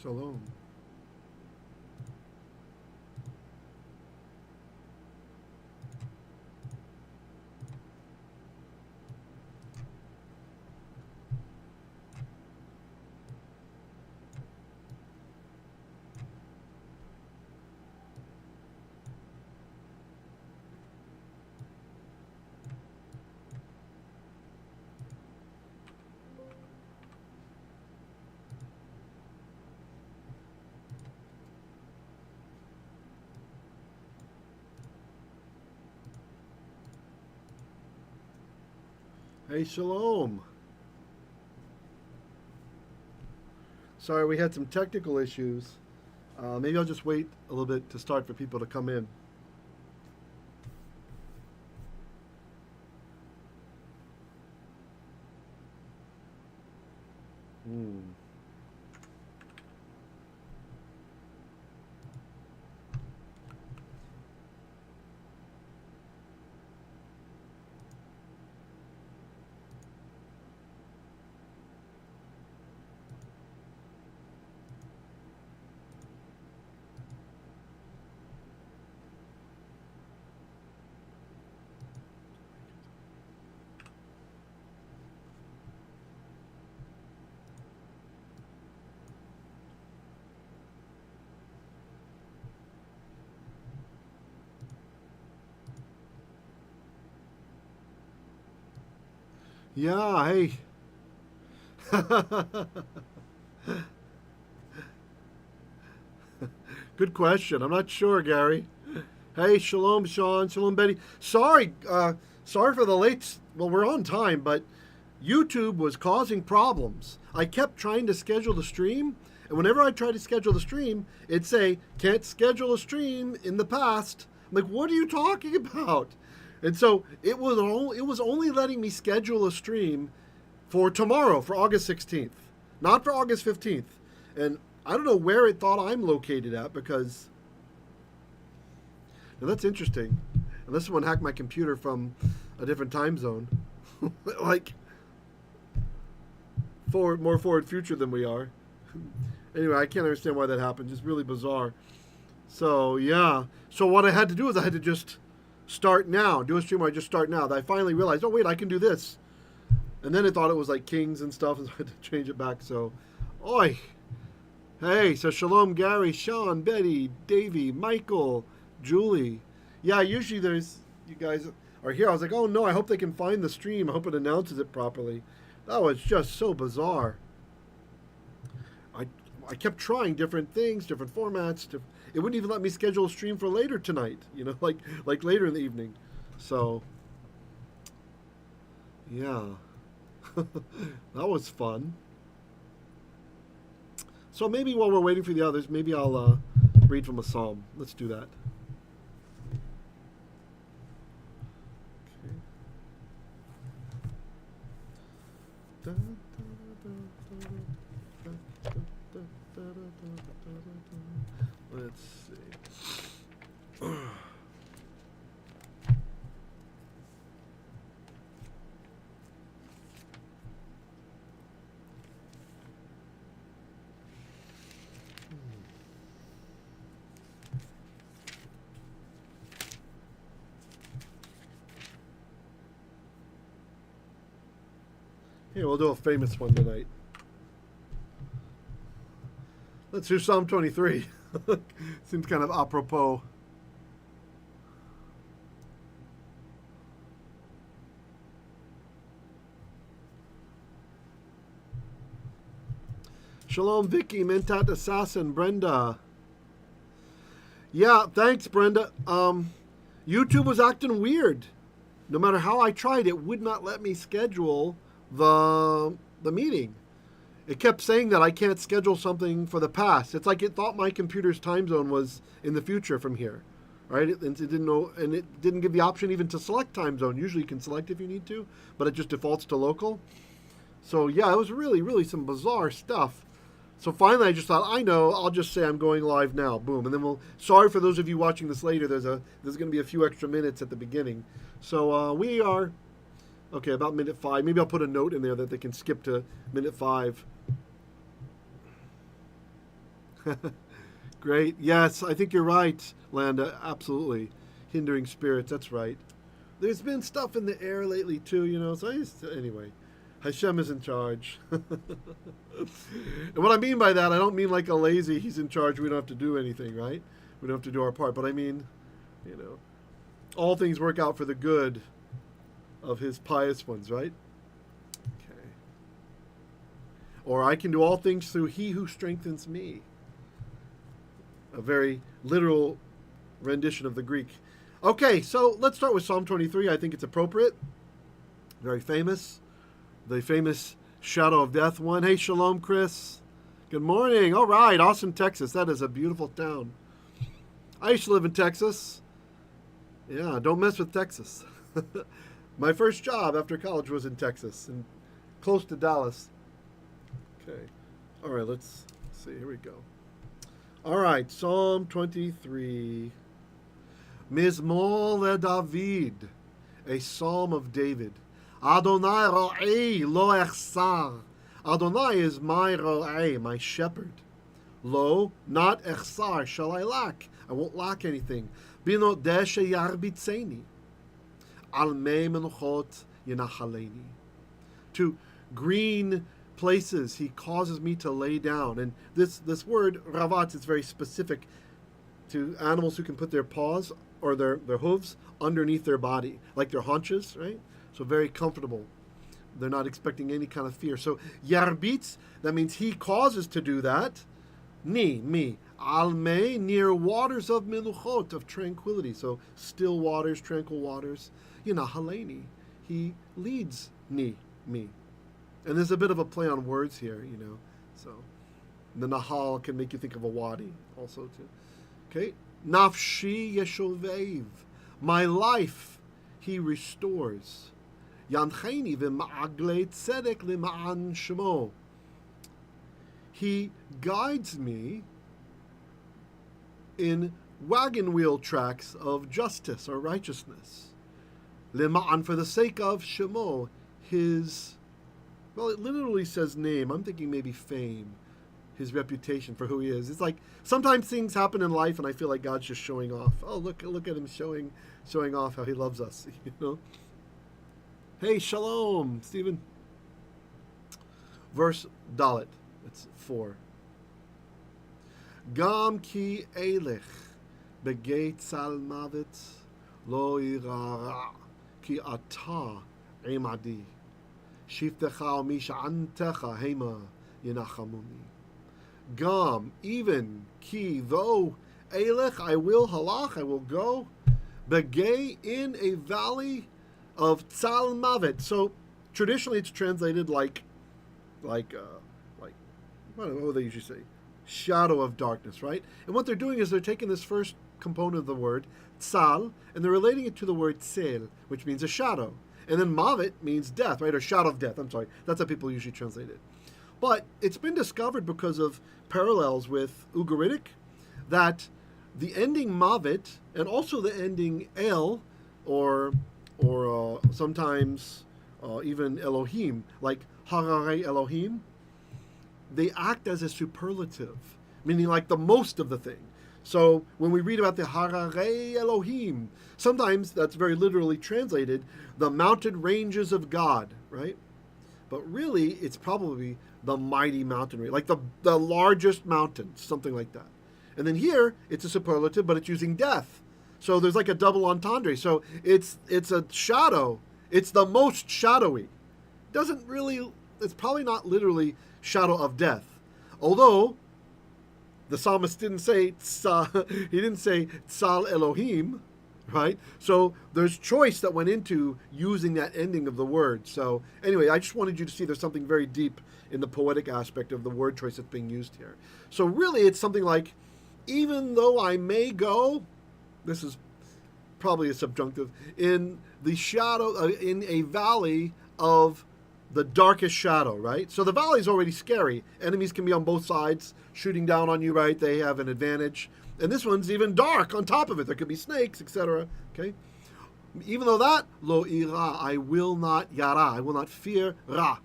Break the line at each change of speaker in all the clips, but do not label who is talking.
Shalom. Hey, Shalom. Sorry, we had some technical issues. Maybe I'll just wait a little bit to start for people to come in. Hmm. Yeah, hey. Good question. I'm not sure, Gary. Hey, Shalom, Sean. Shalom, Betty. Sorry for the late. Well, we're on time, but YouTube was causing problems. I kept trying to schedule the stream, and whenever I tried to schedule the stream, it'd say, can't schedule a stream in the past. I'm like, what are you talking about? And so it was only letting me schedule a stream for tomorrow, for August 16th, not for August 15th. And I don't know where it thought I'm located at because. Now that's interesting. Unless someone hacked my computer from a different time zone. Like, more forward future than we are. Anyway, I can't understand why that happened. Just really bizarre. So, yeah. So what I had to do is I had to just start now. Do a stream where I just start now. That I finally realized, oh, wait, I can do this. And then it thought it was like kings and stuff, and so I had to change it back. So, oi. Hey, so Shalom, Gary, Sean, Betty, Davey, Michael, Julie. Yeah, usually you guys are here. I was like, oh no, I hope they can find the stream. I hope it announces it properly. That was just so bizarre. I kept trying different things, different formats. It wouldn't even let me schedule a stream for later tonight, like later in the evening. So, yeah. That was fun. So maybe while we're waiting for the others, maybe I'll read from a psalm. Let's do that. Let's see. Here, we'll do a famous one tonight. Let's do Psalm 23. Seems kind of apropos. Shalom, Vicky, Mentat Assassin, Brenda. Yeah, thanks, Brenda. YouTube was acting weird. No matter how I tried, it would not let me schedule the meeting. It kept saying that I can't schedule something for the past. It's like it thought my computer's time zone was in the future from here, right? It didn't know, and it didn't give the option even to select time zone. Usually you can select if you need to, but it just defaults to local. So yeah, it was really some bizarre stuff. So finally I just thought, I know, I'll just say I'm going live now. Boom. And then sorry for those of you watching this later, there's going to be a few extra minutes at the beginning. So we are, okay, about minute 5. Maybe I'll put a note in there that they can skip to minute 5. Great. Yes, I think you're right, Landa. Absolutely. Hindering spirits. That's right. There's been stuff in the air lately too, so anyway. Hashem is in charge. And what I mean by that, I don't mean like a lazy, he's in charge, we don't have to do anything, right? We don't have to do our part. But I mean, all things work out for the good of his pious ones, right? Okay. Or I can do all things through he who strengthens me. A very literal rendition of the Greek. Okay, so let's start with Psalm 23. I think it's appropriate. Very famous. The famous shadow of death one. Hey, shalom, Chris. Good morning. All right, Austin, Texas. That is a beautiful town. I used to live in Texas. Yeah, don't mess with Texas. My first job after college was in Texas, and close to Dallas. Okay. All right, let's see. Here we go. All right, Psalm 23. Mizmor LeDavid, a psalm of David. Adonai ro'ei lo echsar. Adonai is my ro'ei, my shepherd. Lo, not echsar, shall I lack. I won't lack anything. Bino deshe yarbitzeni. Al mei menuchot yenachaleni. To green places he causes me to lay down. And this word, ravat, is very specific to animals who can put their paws or their hooves underneath their body, like their haunches, right? So very comfortable. They're not expecting any kind of fear. So yarbitz, that means he causes to do that. Me. Almei, near waters of meluchot, of tranquility. So still waters, tranquil waters. Haleni, he leads me. And there's a bit of a play on words here, So the nahal can make you think of a wadi also too. Okay. Nafshi yeshovev. My life he restores. Yancheni v'ma'aglei tzedek lima'an shemo. He guides me in wagon wheel tracks of justice or righteousness. Lima'an, for the sake of shemo, his, well, it literally says name. I'm thinking maybe fame, his reputation for who he is. It's like sometimes things happen in life and I feel like God's just showing off. Oh, look at him showing off how he loves us, Hey, shalom, Stephen. Verse Dalet, it's 4. Gam ki elech begei tzal mavet lo irara ki ata Aimadi shiftecha misha'antecha hema yenachamuni. Gam, even, ki, though, elech, I will, halach, I will go, begay, in a valley of tzal mavet. So traditionally it's translated like what do they usually say? Shadow of darkness, right? And what they're doing is they're taking this first component of the word, tzal, and they're relating it to the word tzel, which means a shadow. And then mavet means death, right? Or shadow of death, I'm sorry. That's how people usually translate it. But it's been discovered because of parallels with Ugaritic that the ending mavet and also the ending el, or sometimes even Elohim, like harare Elohim, they act as a superlative, meaning like the most of the thing. So when we read about the harare Elohim, sometimes that's very literally translated, the mountain ranges of God, right? But really, it's probably the mighty mountain range, like the largest mountain, something like that. And then here, it's a superlative, but it's using death. So there's like a double entendre. So it's a shadow. It's the most shadowy. It's probably not literally shadow of death. Although, the psalmist didn't say Tzal Elohim, right? So there's choice that went into using that ending of the word. So anyway, I just wanted you to see there's something very deep in the poetic aspect of the word choice that's being used here. So really it's something like, even though I may go, this is probably a subjunctive, in the shadow, in a valley of the darkest shadow, right? So the valley is already scary. Enemies can be on both sides, shooting down on you, right? They have an advantage. And this one's even dark on top of it. There could be snakes, etc. Okay? Even though that, lo ira, I will not yara, I will not fear ra,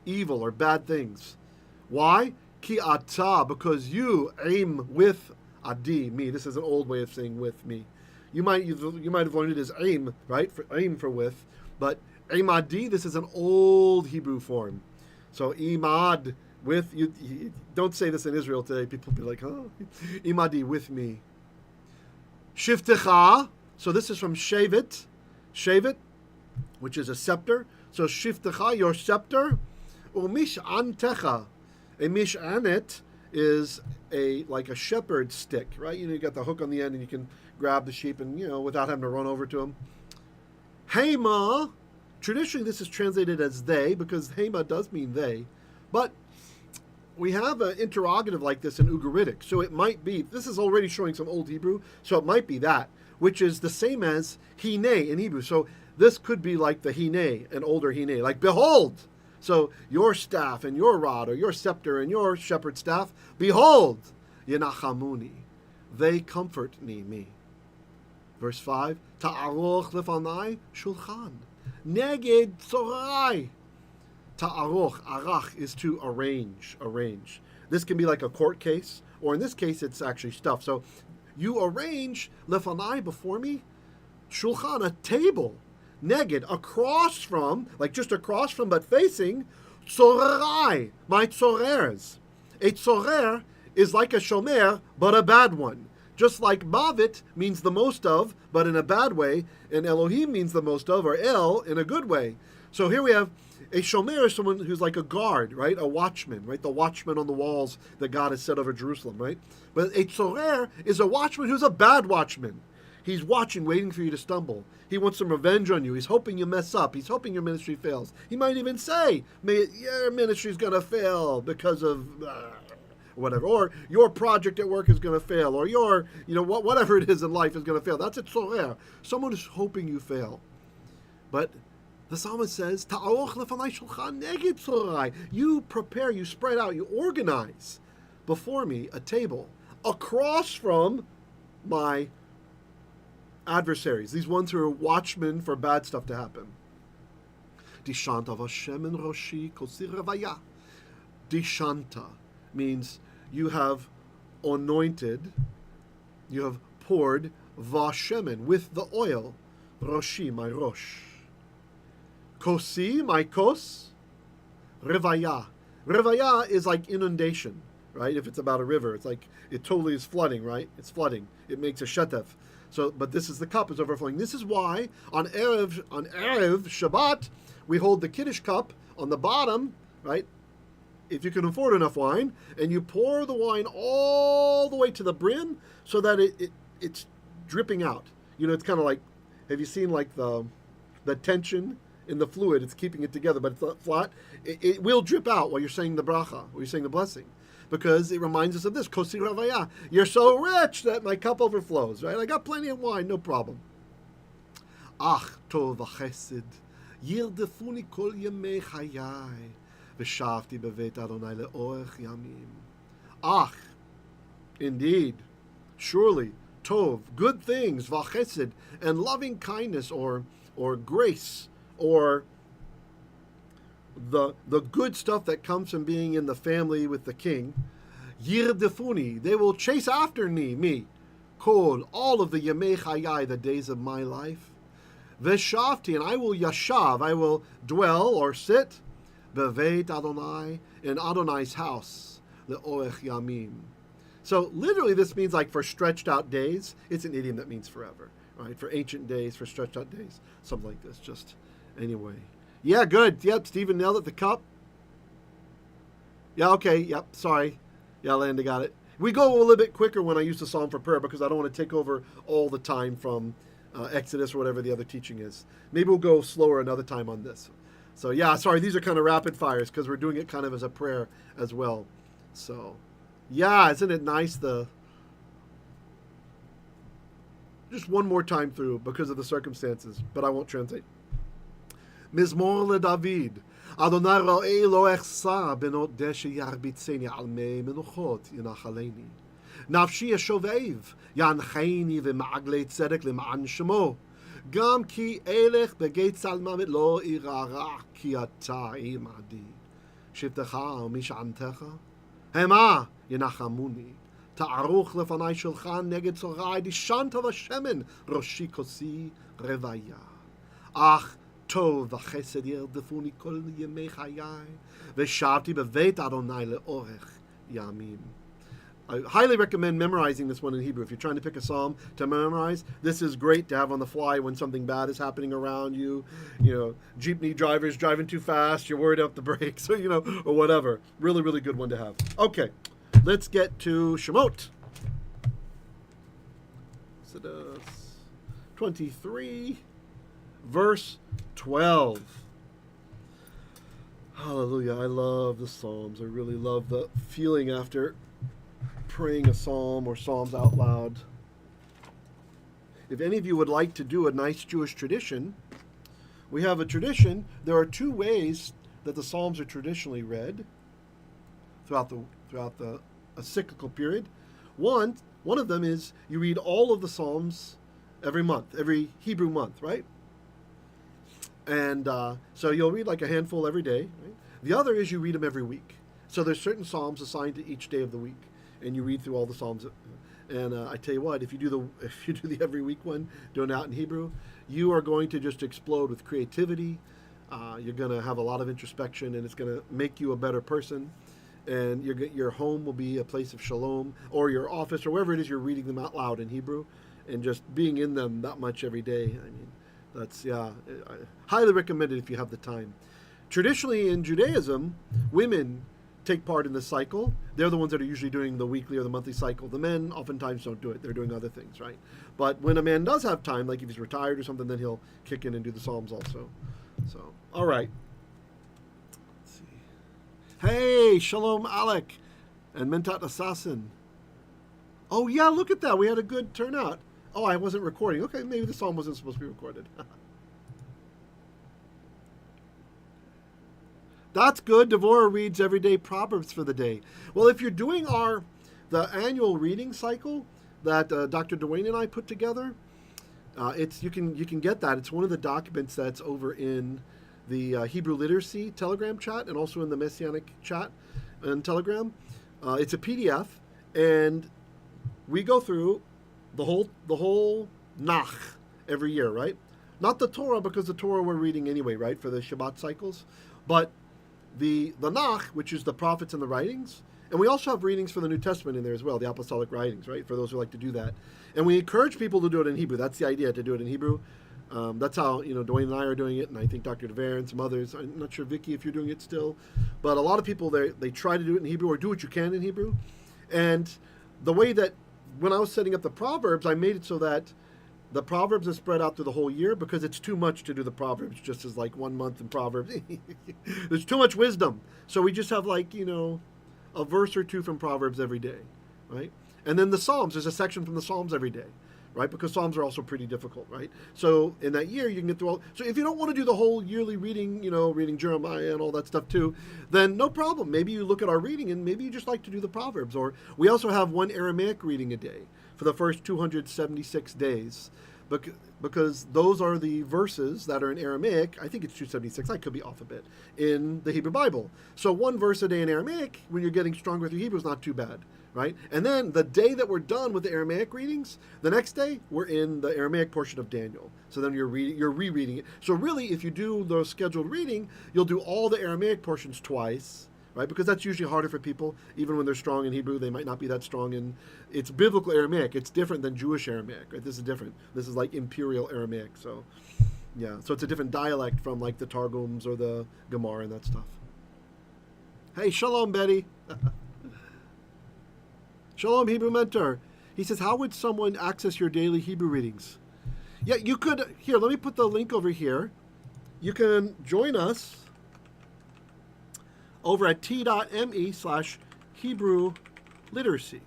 evil or bad things. Why? Ki ata, because you aim with adi, me. This is an old way of saying with me. You might have learned it as aim, right? For aim for with, but Aimadi, this is an old Hebrew form. So imad, with you don't say this in Israel today. People be like, huh? Imadi, with me. Shiftecha, so this is from Shevet, which is a scepter. So shiftecha, your scepter. Umish'antecha, a mish'anet is like a shepherd's stick, right? You got the hook on the end, and you can grab the sheep, and without having to run over to them. Hema, traditionally this is translated as they, because Hema does mean they, but we have an interrogative like this in Ugaritic, so it might be, this is already showing some Old Hebrew, so it might be that, which is the same as Hine in Hebrew. So this could be like the Hine, an older Hine, like behold. So your staff and your rod, or your scepter and your shepherd's staff, behold, Yenachamuni, they comfort me. Verse 5, Ta'aroch lefanai shulchan, neged tzorai. Ta'aroch, arach is to arrange. This can be like a court case, or in this case, it's actually stuff. So you arrange lefanai, before me, shulchan, a table, neged, across from, like just across from, but facing, tzorai, my tzorers. A tzorer is like a shomer, but a bad one. Just like Mavit means the most of, but in a bad way, and Elohim means the most of, or El in a good way. So here we have a shomer is someone who's like a guard, right? A watchman, right? The watchman on the walls that God has set over Jerusalem, right? But a tzorer is a watchman who's a bad watchman. He's watching, waiting for you to stumble. He wants some revenge on you. He's hoping you mess up. He's hoping your ministry fails. He might even say, your ministry's going to fail because of... whatever, or your project at work is going to fail, or your, whatever it is in life is going to fail. That's a tzorer. Someone is hoping you fail. But the psalmist says, Ta'aroch lefanai shulchan neged tzorai. You prepare, you spread out, you organize before me a table across from my adversaries, these ones who are watchmen for bad stuff to happen. Dishanta v'Hashem en roshi kosir revaya. Dishanta means you have anointed, you have poured v'Hashemen, with the oil, roshi, my rosh. Kosi, my kos, revaya. Revaya is like inundation, right? If it's about a river, it's like it totally is flooding, right? It's flooding. It makes a shetef. So, but this is the cup is overflowing. This is why on Erev Shabbat we hold the Kiddush cup on the bottom, right? If you can afford enough wine, and you pour the wine all the way to the brim so that it's dripping out. It's kind of like, have you seen like the tension in the fluid? It's keeping it together, but it's not flat. It will drip out while you're saying the bracha, while you're saying the blessing, because it reminds us of this. Kosi ravaya. You're so rich that my cup overflows, right? I got plenty of wine, no problem. Ach tov v'chesed yirdefuni kol yemei chayai. Ach, indeed, surely, tov, good things, v'chesed, and loving kindness, or grace, or the good stuff that comes from being in the family with the king, yirdefuni, they will chase after me, kol, all of the yemei chayai, the days of my life, v'shavti, and I will yashav, I will dwell or sit, Beveit Adonai, in Adonai's house, the Oech Yamim. So literally this means like for stretched out days. It's an idiom that means forever, right? For ancient days, for stretched out days. Something like this, just anyway. Yeah, good. Yep, Stephen nailed it, the cup. Yeah, okay, yep, sorry. Yeah, Landa got it. We go a little bit quicker when I use the Psalm for prayer because I don't want to take over all the time from Exodus or whatever the other teaching is. Maybe we'll go slower another time on this. So yeah, sorry, these are kind of rapid fires because we're doing it kind of as a prayer as well. So yeah, isn't it nice? Just one more time through because of the circumstances, but I won't translate. Mizmor leDavid, Adonai ro'ei lo echsa benot deshe yarbitzeni al mei menuchot yinachaleni. Nafshi yeshovev yancheni v'ma'aglei tzedek lema'an shemo. Gam ki elech begeit salmamet lo irara ki ata imadi. Shivtecha u'mishantecha Hema yenachamuni. Ta'aruch lefanai shulchan neged zorai dishanta v'shemen roshi kosi revaya. Ach tov v'chesed yerdefuni kol yemei chayai v'shavti beveit Adonai leorech yamim. I highly recommend memorizing this one in Hebrew. If you're trying to pick a psalm to memorize, this is great to have on the fly when something bad is happening around you. You know, jeepney drivers driving too fast, you're worried about the brakes, or, you know, or whatever. Really, really good one to have. Okay, let's get to Shemot. Exodus 23, verse 12. Hallelujah. I love the Psalms. I really love the feeling after praying a psalm or psalms out loud. If any of you would like to do a nice Jewish tradition, we have a tradition. There are two ways that the psalms are traditionally read throughout the a cyclical period. One of them is you read all of the psalms every month, every Hebrew month, right? And so you'll read like a handful every day. Right? The other is you read them every week. So there's certain psalms assigned to each day of the week, and you read through all the psalms. And I tell you what, if you do the every week one, doing it out in Hebrew, you are going to just explode with creativity. You're going to have a lot of introspection, and it's going to make you a better person. And your home will be a place of shalom, or your office, or wherever it is you're reading them out loud in Hebrew, and just being in them that much every day. I mean, that's, I highly recommend it if you have the time. Traditionally in Judaism, women take part in this cycle. They're the ones that are usually doing the weekly or the monthly cycle. The men oftentimes don't do it. They're doing other things, right? But when a man does have time, like if he's retired or something, then he'll kick in and do the Psalms also. So, all right. Let's see. Hey, Shalom Alec and Mentat Assassin. Oh, yeah, look at that. We had a good turnout. Oh, I wasn't recording. Okay, maybe the psalm wasn't supposed to be recorded. That's good. Devorah reads everyday Proverbs for the day. Well, if you're doing the annual reading cycle that Dr. Dwayne and I put together, you can get that. It's one of the documents that's over in the Hebrew Literacy Telegram chat and also in the Messianic chat and Telegram. It's a PDF, and we go through the whole Nach every year, right? Not the Torah, because the Torah we're reading anyway, right, for the Shabbat cycles, but the Nach, which is the prophets and the writings, and we also have readings for the New Testament in there as well, the apostolic writings, right, for those who like to do that. And we encourage people to do it in Hebrew. That's the idea, to do it in Hebrew. That's how, Dwayne and I are doing it, and I think Dr. DeVere and some others. I'm not sure, Vicky, if you're doing it still. But a lot of people, they try to do it in Hebrew, or do what you can in Hebrew. And the way that, when I was setting up the Proverbs, I made it so that the Proverbs are spread out through the whole year, because it's too much to do the Proverbs just as like 1 month in Proverbs. There's too much wisdom. So we just have like, a verse or two from Proverbs every day, right? And then the Psalms, there's a section from the Psalms every day, right? Because Psalms are also pretty difficult, right? So in that year, you can get through all. So if you don't want to do the whole yearly reading, reading Jeremiah and all that stuff too, then no problem. Maybe you look at our reading and maybe you just like to do the Proverbs. Or we also have one Aramaic reading a day for the first 276 days, because those are the verses that are in Aramaic. I think it's 276. I could be off a bit, in the Hebrew Bible. So one verse a day in Aramaic, when you're getting stronger through Hebrew, is not too bad, right? And then the day that we're done with the Aramaic readings, the next day we're in the Aramaic portion of Daniel. So then you're rereading it. So really, if you do the scheduled reading, you'll do all the Aramaic portions twice, right? Because that's usually harder for people. Even when they're strong in Hebrew, they might not be that strong in. It's biblical Aramaic. It's different than Jewish Aramaic, right? This is different. This is like Imperial Aramaic. So, yeah. So it's a different dialect from like the Targums or the Gemara and that stuff. Hey, Shalom, Betty. Shalom, Hebrew Mentor. He says, how would someone access your daily Hebrew readings? Yeah, you could. Here, let me put the link over here. You can join us over at t.me/Hebrew literacy.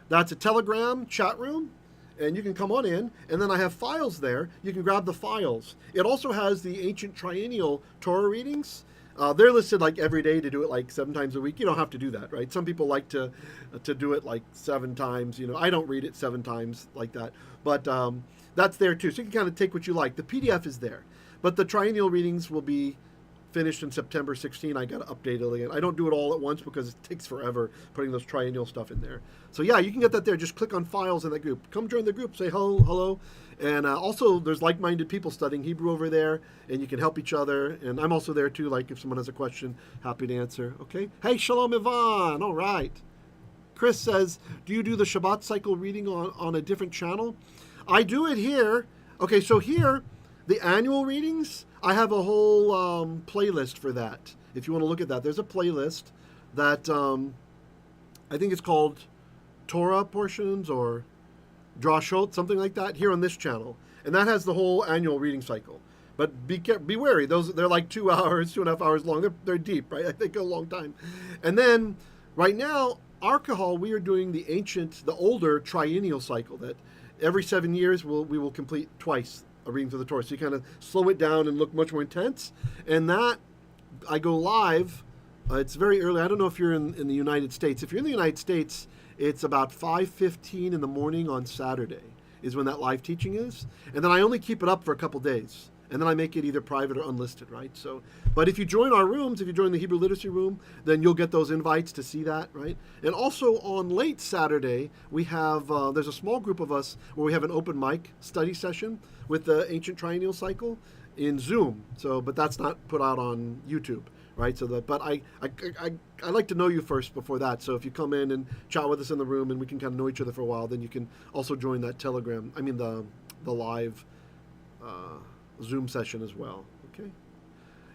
That's a Telegram chat room, and you can come on in, and then I have files there. You can grab the files. It also has the ancient triennial Torah readings. They're listed like every day to do it like 7 times a week. You don't have to do that, right? Some people like to do it like 7 times. I don't read it 7 times like that, but that's there too. So you can kind of take what you like. The PDF is there, but the triennial readings will be finished in September 16. I got to update it again. I don't do it all at once because it takes forever putting those triennial stuff in there. So yeah, you can get that there. Just click on files in that group. Come join the group. Say hello. And also, there's like-minded people studying Hebrew over there, and you can help each other. And I'm also there too. Like if someone has a question, happy to answer. Okay. Hey, Shalom Ivan. All right. Chris says, do you do the Shabbat cycle reading on a different channel? I do it here. Okay, so here, the annual readings, I have a whole playlist for that. If you want to look at that, there's a playlist that I think it's called Torah portions or Drashot, something like that, here on this channel. And that has the whole annual reading cycle. But be wary. They're like 2 hours, 2.5 hours long. They're deep, right? They go a long time. And then right now, our Kahal, we are doing the older triennial cycle that every 7 years we will complete twice a reading through the Torah. So you kind of slow it down and look much more intense. And that, I go live. It's very early. I don't know if you're in the United States. If you're in the United States, it's about 5:15 in the morning on Saturday is when that live teaching is. And then I only keep it up for a couple days. And then I make it either private or unlisted, right? So, but if you join our rooms, if you join the Hebrew Literacy Room, then you'll get those invites to see that, right? And also on late Saturday, we have, there's a small group of us where we have an open mic study session with the Ancient Triennial Cycle in Zoom. So, but that's not put out on YouTube, right? So that, but I like to know you first before that. So if you come in and chat with us in the room and we can kind of know each other for a while, then you can also join that the live Zoom session as well. Okay.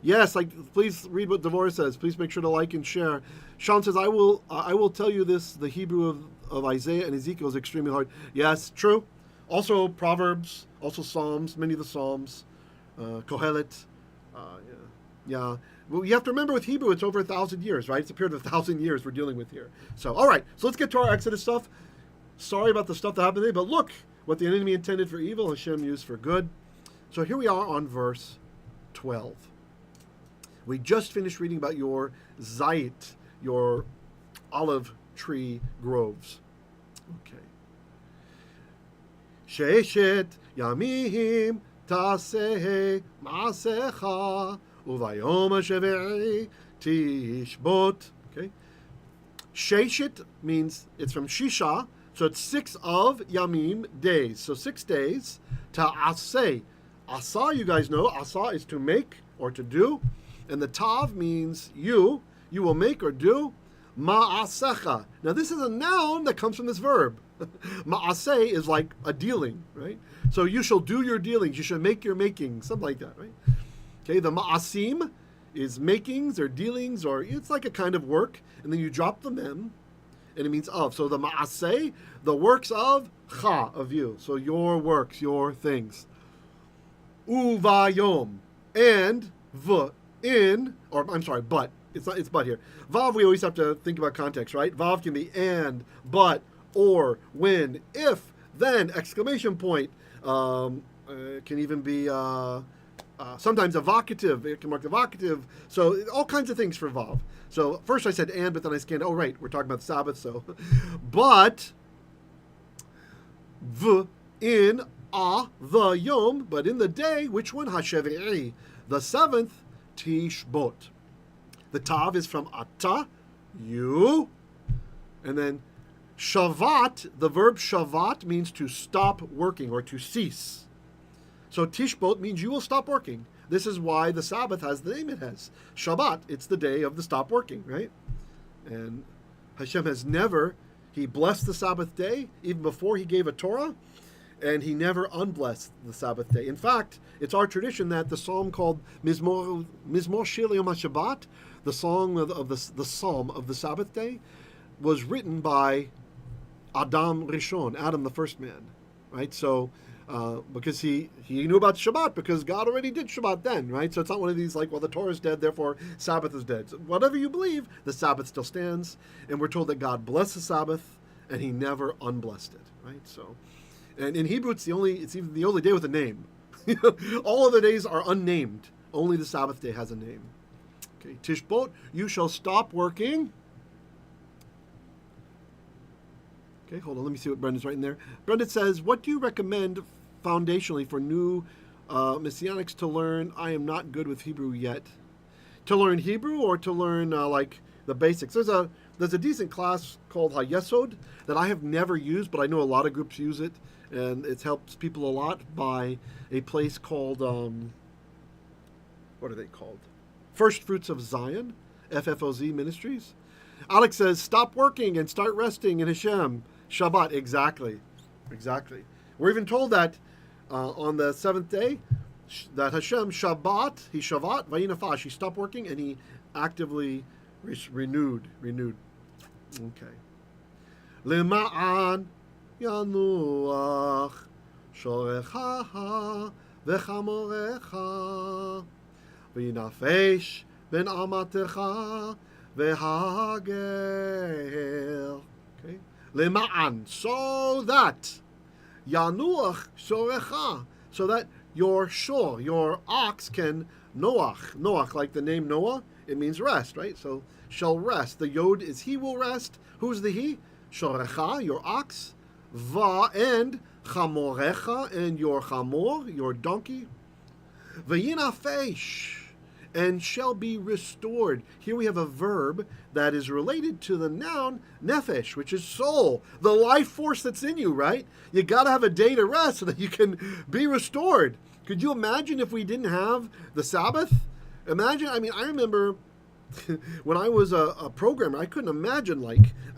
Yes, please read what Devorah says. Please make sure to like and share. Sean says, I will tell you this, the Hebrew of Isaiah and Ezekiel is extremely hard. Yes, true. Also Proverbs, also Psalms, many of the Psalms, Kohelet. Yeah. Well, you have to remember with Hebrew, it's over 1,000 years, right? It's a period of 1,000 years we're dealing with here. So, all right. So let's get to our Exodus stuff. Sorry about the stuff that happened today, but look, what the enemy intended for evil, Hashem used for good. So here we are on verse 12. We just finished reading about your zayit, your olive tree groves. Okay. Sheshet yamim taseh ma'asecha uvayom hashevei tishbot. Okay. Sheshet means it's from Shisha, so it's 6 of yamim, days. So 6 days. Ta'aseh. Asa, you guys know, asa is to make or to do. And the tav means you will make or do. Ma'asecha. Now this is a noun that comes from this verb. Ma'aseh is like a dealing, right? So you shall do your dealings. You shall make your making, something like that, right? Okay, the ma'asim is makings or dealings, or it's like a kind of work. And then you drop the mem, and it means of. So the ma'aseh, the works of cha, of you. So your works, your things. Uvayom, and v, in, or I'm sorry, but. It's but here. Vav, we always have to think about context, right? Vav can be and, but, or, when, if, then, exclamation point. It can even be sometimes a vocative. It can mark the vocative. So all kinds of things for Vav. So first I said and, but then I scanned, oh right, we're talking about the Sabbath, so. But, v, in, the yom, but in the day, which one? Hashevi'i, the 7th, tishbot. The tav is from ata, you, and then shavat, the verb shavat means to stop working or to cease. So tishbot means you will stop working. This is why the Sabbath has the name it has. Shabbat, it's the day of the stop working, right? And Hashem has never, he blessed the Sabbath day even before he gave a Torah, and he never unblessed the Sabbath day. In fact, it's our tradition that the psalm called Mizmor Shir Yom HaShabbat, the song of the psalm of the Sabbath day, was written by Adam Rishon, Adam the first man, right? So, because he knew about Shabbat, because God already did Shabbat then, right? So it's not one of these like, well, the Torah is dead, therefore Sabbath is dead. So whatever you believe, the Sabbath still stands, and we're told that God blessed the Sabbath, and he never unblessed it, right? So, and in Hebrew, it's even the only day with a name. All other days are unnamed. Only the Sabbath day has a name. Okay, Tishbot, you shall stop working. Okay, hold on, let me see what Brendan's writing there. Brendan says, what do you recommend foundationally for new Messianics to learn? I am not good with Hebrew yet. To learn Hebrew or to learn like the basics? There's a decent class called Hayesod that I have never used, but I know a lot of groups use it, and it helps people a lot by a place called what are they called? First Fruits of Zion, FFOZ Ministries. Alex says, stop working and start resting in Hashem. Shabbat, exactly. We're even told that on the seventh day, that Hashem Shabbat, he Shabbat, Vayinafash, he stopped working and he actively renewed. Okay. Lema'an yanuach shorecha v'chamorecha v'yinafesh ben amatecha v'hager. Okay. Lema'an, so that yanuach shorecha, so that your shore, your ox can Noach, like the name Noah, it means rest, right? So shall rest. The yod is he will rest. Who's the he? Shorecha, your ox. Va, and chamorecha, and your chamor, your donkey. V'yinafesh, and shall be restored. Here we have a verb that is related to the noun nefesh, which is soul, the life force that's in you, right? You got to have a day to rest so that you can be restored. Could you imagine if we didn't have the Sabbath? I remember when I was a programmer, I couldn't imagine,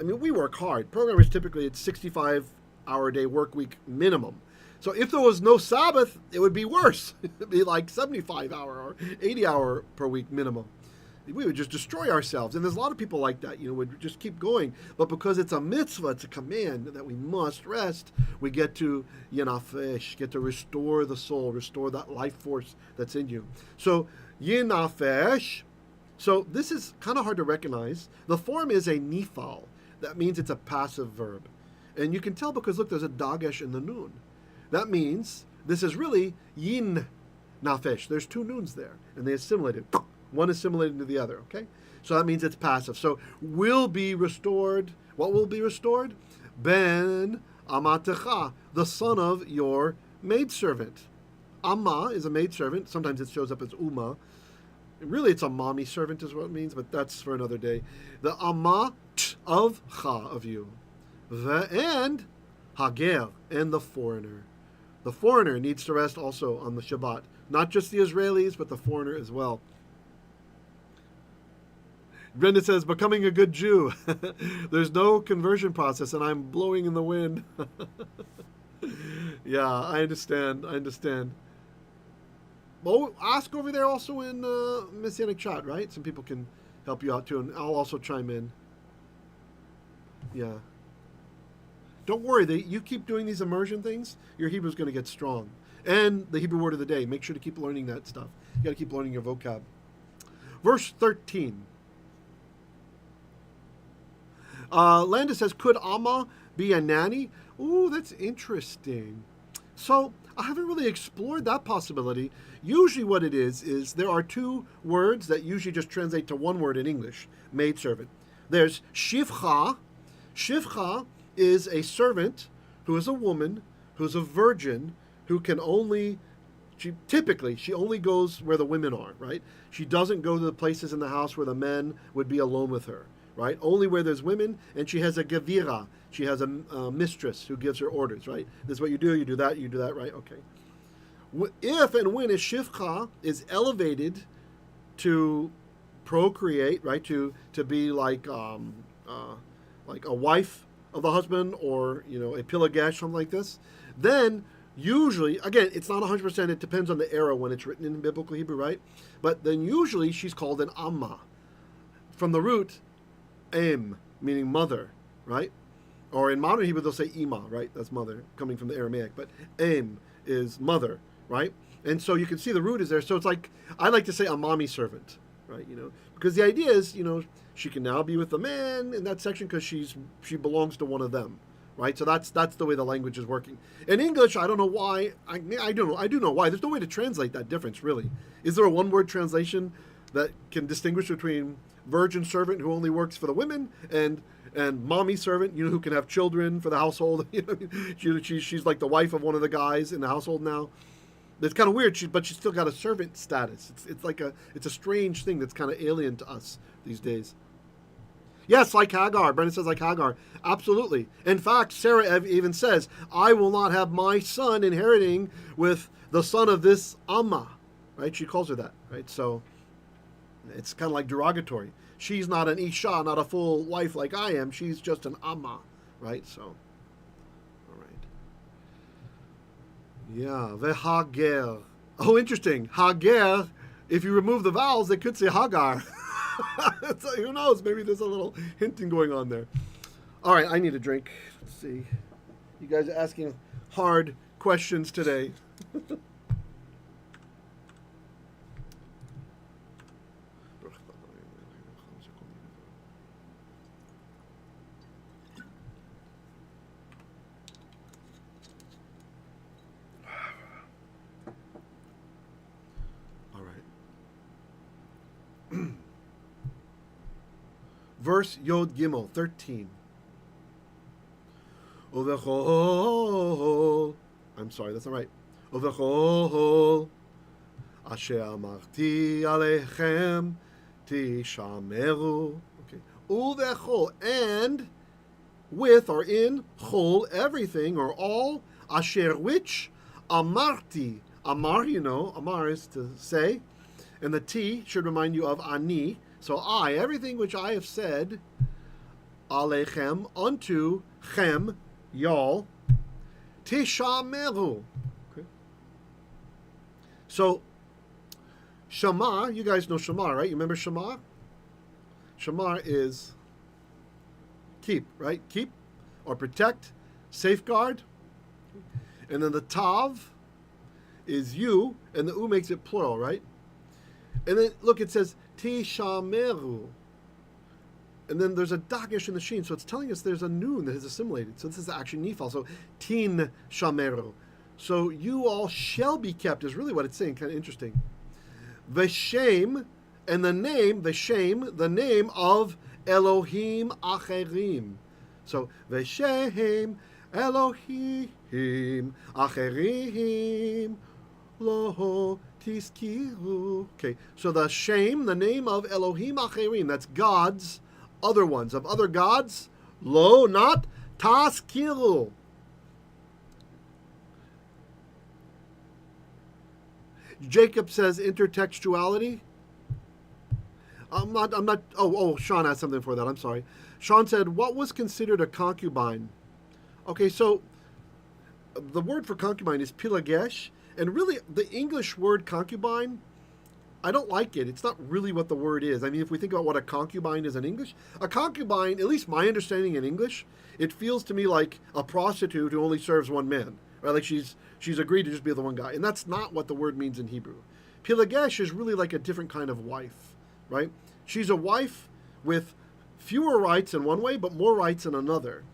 we work hard. Programmers typically, it's 65-hour-a-day work week minimum. So if there was no Sabbath, it would be worse. It'd be like 75-hour or 80-hour per week minimum. We would just destroy ourselves. And there's a lot of people like that, would just keep going. But because it's a mitzvah, it's a command that we must rest, we get to yinafesh, get to restore the soul, restore that life force that's in you. So yinafesh, so this is kind of hard to recognize. The form is a nifal. That means it's a passive verb. And you can tell because, look, there's a dagesh in the noon. That means this is really yin nafesh. There's two noons there, and they assimilated. One assimilated into the other, okay? So that means it's passive. So will be restored. What will be restored? Ben amatecha, the son of your maidservant. Amma is a maidservant. Sometimes it shows up as uma. Really, it's a mommy servant is what it means, but that's for another day. The amma of cha, of you. And hager, and the foreigner. The foreigner needs to rest also on the Shabbat. Not just the Israelis, but the foreigner as well. Brenda says, becoming a good Jew. There's no conversion process, and I'm blowing in the wind. Yeah, I understand. Well, ask over there also in Messianic chat, right? Some people can help you out too, and I'll also chime in. Yeah. Don't worry, you keep doing these immersion things, your Hebrew's going to get strong. And the Hebrew word of the day, make sure to keep learning that stuff. You got to keep learning your vocab. Verse 13. Landis says, could Amma be a nanny? Ooh, that's interesting. So I haven't really explored that possibility. Usually what it is there are two words that usually just translate to one word in English, maidservant. There's shivcha. Shivcha is a servant who is a woman, who's a virgin, who can only, she only goes where the women are, right? She doesn't go to the places in the house where the men would be alone with her. Right? Only where there's women, and she has a gevira. She has a mistress who gives her orders, right? This is what you do that, right? Okay. If and when a shivcha is elevated to procreate, right, to be like a wife of the husband, or a pilagesh, something like this, then usually, again, it's not 100%. It depends on the era when it's written in biblical Hebrew, right? But then usually she's called an amma, from the root Aim, meaning mother, right? Or in modern Hebrew, they'll say ima, right? That's mother, coming from the Aramaic. But aim is mother, right? And so you can see the root is there. So it's like, I like to say a mommy servant, right? Because the idea is, she can now be with the man in that section because she belongs to one of them, right? So that's the way the language is working. In English, I don't know why. I do know why. There's no way to translate that difference, really. Is there a one-word translation that can distinguish between virgin servant who only works for the women and mommy servant, who can have children for the household? She's like the wife of one of the guys in the household now. It's kind of weird, but she's still got a servant status. It's a strange thing that's kind of alien to us these days. Yes, like Hagar. Brendan says like Hagar. Absolutely. In fact, Sarah even says, I will not have my son inheriting with the son of this Amma. Right? She calls her that. Right? So it's kind of like derogatory. She's not an Isha, not a full wife like I am. She's just an Amma. Right? So, all right. Yeah. Vehager. Oh, interesting. Hager, if you remove the vowels, they could say Hagar. So who knows? Maybe there's a little hinting going on there. All right, I need a drink. Let's see. You guys are asking hard questions today. All right. Verse Yod Gimel 13. Uvechol. I'm sorry, that's not right. Uvechol. Asher amarti alechem tishameru. Okay. Uvechol, and with or in chol, everything or all. Asher, which amarti. Amar, amar is to say, and the T should remind you of ani. So I, everything which I have said, alechem, unto chem, y'all, tishameru. Okay. So, Shema, you guys know Shema, right? You remember Shema? Shema is keep, right? Keep or protect, safeguard. And then the tav is you, and the u makes it plural, right? And then, look, it says, Tishameru. And then there's a dagesh in the sheen, so it's telling us there's a noon that is assimilated. So this is actually nifal. So, Tin Shameru. So, you all shall be kept is really what it's saying. Kind of interesting. Veshem, and the name, Veshem, the name of Elohim Acherim. So, Veshem, Elohim Acherim, Loho Tiskiru. Okay, so the shame, the name of Elohim Acherim, that's gods, other ones, of other gods, lo, not Taskiru. Jacob says intertextuality. I'm not, Sean has something for that, I'm sorry. Sean said, what was considered a concubine? Okay, so the word for concubine is pilagesh. And really, the English word concubine, I don't like it. It's not really what the word is. I mean, if we think about what a concubine is in English, a concubine, at least my understanding in English, it feels to me like a prostitute who only serves one man. Right? Like she's agreed to just be the one guy. And that's not what the word means in Hebrew. Pilagesh is really like a different kind of wife, right? She's a wife with fewer rights in one way, but more rights in another.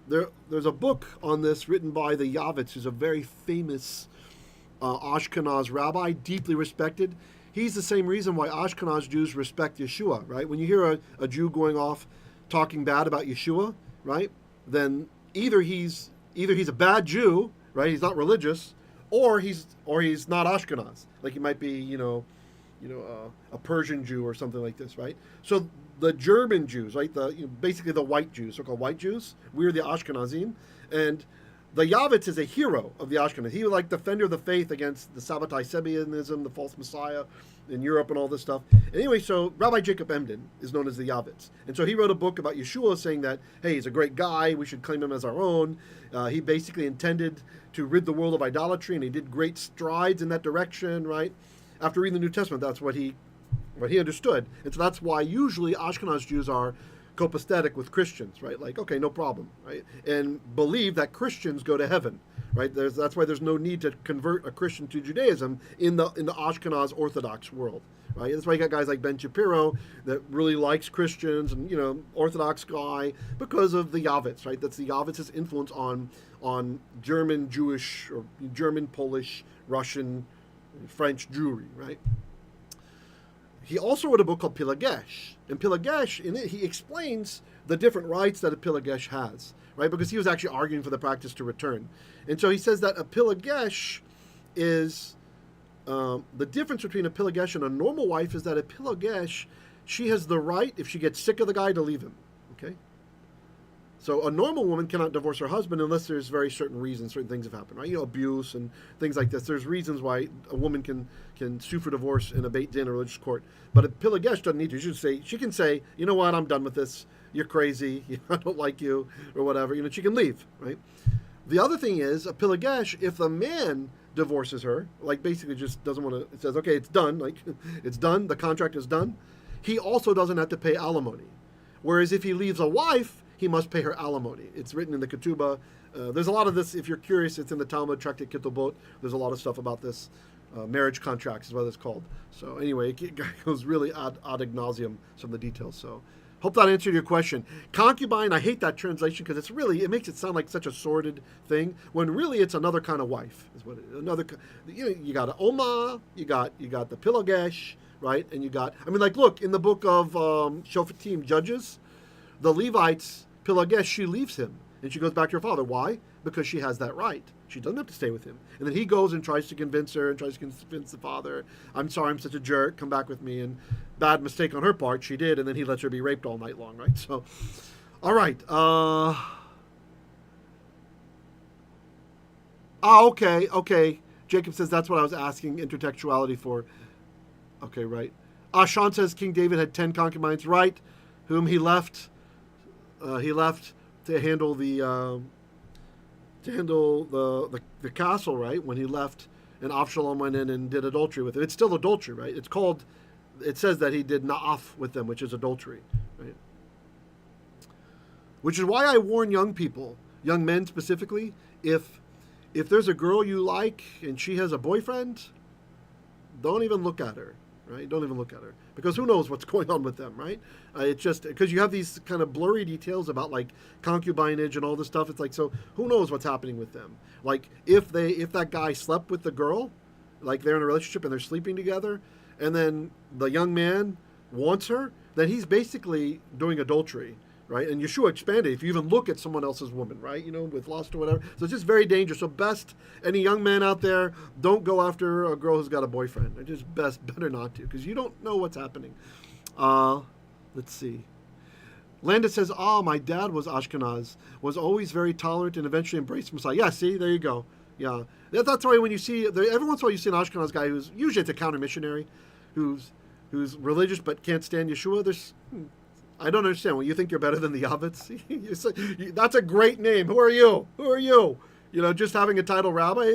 There's a book on this written by the Yavitz, who's a very famous Ashkenaz rabbi, deeply respected. He's the same reason why Ashkenaz Jews respect Yeshua, right? When you hear a Jew going off talking bad about Yeshua, right? Then either he's a bad Jew, right? He's not religious, or he's not Ashkenaz. Like he might be, a Persian Jew or something like this, right? So the German Jews, right? Basically the white Jews, so-called white Jews. We're the Ashkenazim, and the Yavitz is a hero of the Ashkenaz. He was like defender of the faith against the Sabbatai Sabianism, the false Messiah in Europe and all this stuff. Anyway, so Rabbi Jacob Emden is known as the Yavitz. And so he wrote a book about Yeshua saying that, hey, he's a great guy, we should claim him as our own. He basically intended to rid the world of idolatry, and he did great strides in that direction, right? After reading the New Testament, that's what he understood. And so that's why usually Ashkenaz Jews are copacetic with Christians, right? Like, okay, no problem, right? And believe that Christians go to heaven, right? That's why there's no need to convert a Christian to Judaism in the Ashkenaz Orthodox world, right? That's why you got guys like Ben Shapiro that really likes Christians and, Orthodox guy because of the Yavitz, right? That's the Yavitz's influence on German Jewish or German, Polish, Russian, French Jewry, right? He also wrote a book called Pilagesh. And Pilagesh, in it, he explains the different rights that a Pilagesh has, right? Because he was actually arguing for the practice to return. And so he says that a Pilagesh is the difference between a pilagesh and a normal wife is that a pilagesh, she has the right, if she gets sick of the guy, to leave him. Okay? So a normal woman cannot divorce her husband unless there's very certain reasons, certain things have happened, right? Abuse and things like this. There's reasons why a woman can sue for divorce in a Beit Din, a religious court. But a pilagesh doesn't need to. She can say, you know what, I'm done with this. You're crazy. I don't like you, or whatever. She can leave, right? The other thing is, a pilagesh, if the man divorces her, like basically just doesn't want to, it says, okay, it's done, like it's done, the contract is done, he also doesn't have to pay alimony. Whereas if he leaves a wife, he must pay her alimony. It's written in the ketubah. There's a lot of this, if you're curious, it's in the Talmud, Tractate Ketubot. There's a lot of stuff about this. Marriage contracts is what it's called. So anyway, it goes really ad nauseum, some of the details. So hope that answered your question. Concubine, I hate that translation because it makes it sound like such a sordid thing, when really it's another kind of wife. Is what it is. You got an Oma, you got the pilagesh, right? And you got, look, in the book of Shoftim, Judges, the Levites, pilagesh, she leaves him and she goes back to her father. Why? Because she has that right. She doesn't have to stay with him. And then he goes and tries to convince her and tries to convince the father, I'm sorry, I'm such a jerk, come back with me. And bad mistake on her part, she did, and then he lets her be raped all night long, right? So, all right. Okay. Jacob says that's what I was asking intertextuality for. Okay, right. Sean says King David had 10 concubines, right, whom he left to handle the castle, right? When he left, and Avshalom went in and did adultery with him. It's still adultery, right? It says that he did na'af with them, which is adultery, right? Which is why I warn young people, young men specifically, if there's a girl you like and she has a boyfriend, don't even look at her, right? Don't even look at her. Because who knows what's going on with them, right? It's just because you have these kind of blurry details about like concubinage and all this stuff. It's like, so who knows what's happening with them? Like if that guy slept with the girl, like they're in a relationship and they're sleeping together, and then the young man wants her, then he's basically doing adultery, right? And Yeshua expanded, if you even look at someone else's woman, right? With lust or whatever. So it's just very dangerous. So any young man out there, don't go after a girl who's got a boyfriend. It's just better not to, because you don't know what's happening. Let's see. Landis says, my dad was Ashkenaz, was always very tolerant and eventually embraced Messiah. Yeah, see, there you go. Yeah. That's why when you see, every once in a while you see an Ashkenaz guy who's, usually it's a counter-missionary, who's religious but can't stand Yeshua. I don't understand. Well, you think you're better than the Yavits? That's a great name. Who are you? Just having a title rabbi.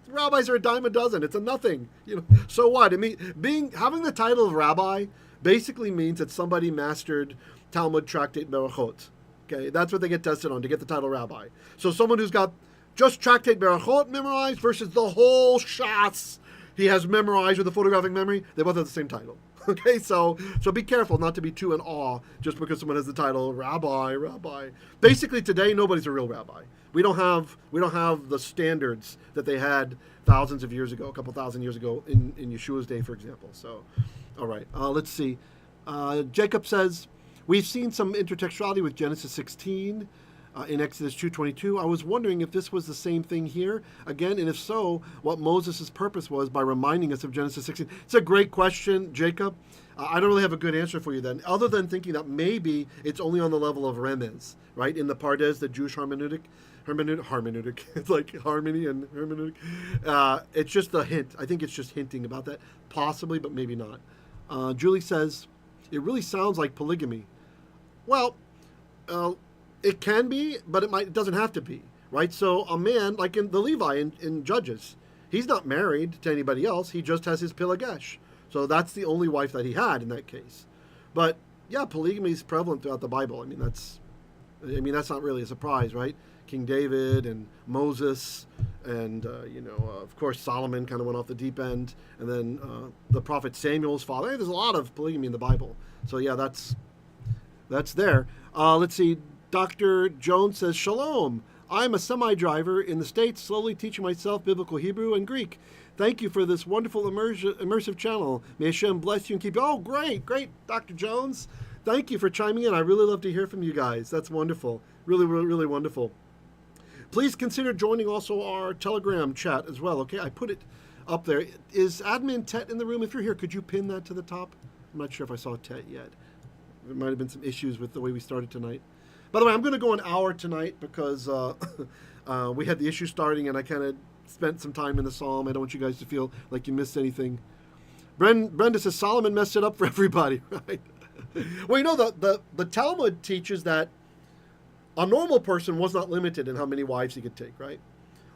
Rabbis are a dime a dozen. It's a nothing. So what? Having the title of rabbi basically means that somebody mastered Talmud, Tractate, Berachot. Okay, that's what they get tested on to get the title rabbi. So someone who's got just Tractate, Berachot memorized versus the whole Shas he has memorized with a photographic memory, they both have the same title. Okay, so be careful not to be too in awe just because someone has the title rabbi. Basically, today nobody's a real rabbi. We don't have the standards that they had thousands of years ago, a couple thousand years ago in Yeshua's day, for example. So, all right, let's see. Jacob says we've seen some intertextuality with Genesis 16. In Exodus 2:22, I was wondering if this was the same thing here again, and if so, what Moses' purpose was by reminding us of Genesis 16. It's a great question, Jacob. I don't really have a good answer for you then, other than thinking that maybe it's only on the level of remez, right? In the Pardes, the Jewish hermeneutic. It's like harmony and hermeneutic. It's just a hint. I think it's just hinting about that, possibly, but maybe not. Julie says, it really sounds like polygamy. Well, it can be, but it doesn't have to be, right? So a man, like in the Levi in Judges, he's not married to anybody else. He just has his pilagesh. So that's the only wife that he had in that case. But yeah, polygamy is prevalent throughout the Bible. That's not really a surprise, right? King David and Moses and, of course, Solomon kind of went off the deep end. And then the prophet Samuel's father. There's a lot of polygamy in the Bible. So yeah, that's there. Let's see. Dr. Jones says, Shalom. I'm a semi-driver in the States, slowly teaching myself biblical Hebrew and Greek. Thank you for this wonderful immersive channel. May Hashem bless you and keep you. Oh, great, Dr. Jones. Thank you for chiming in. I really love to hear from you guys. That's wonderful. Really, really, really wonderful. Please consider joining also our Telegram chat as well, okay? I put it up there. Is admin Tet in the room? If you're here, could you pin that to the top? I'm not sure if I saw Tet yet. There might have been some issues with the way we started tonight. By the way, I'm going to go an hour tonight because we had the issue starting and I kind of spent some time in the psalm. I don't want you guys to feel like you missed anything. Brenda says Solomon messed it up for everybody, right? Well, you know, the Talmud teaches that a normal person was not limited in how many wives he could take, right?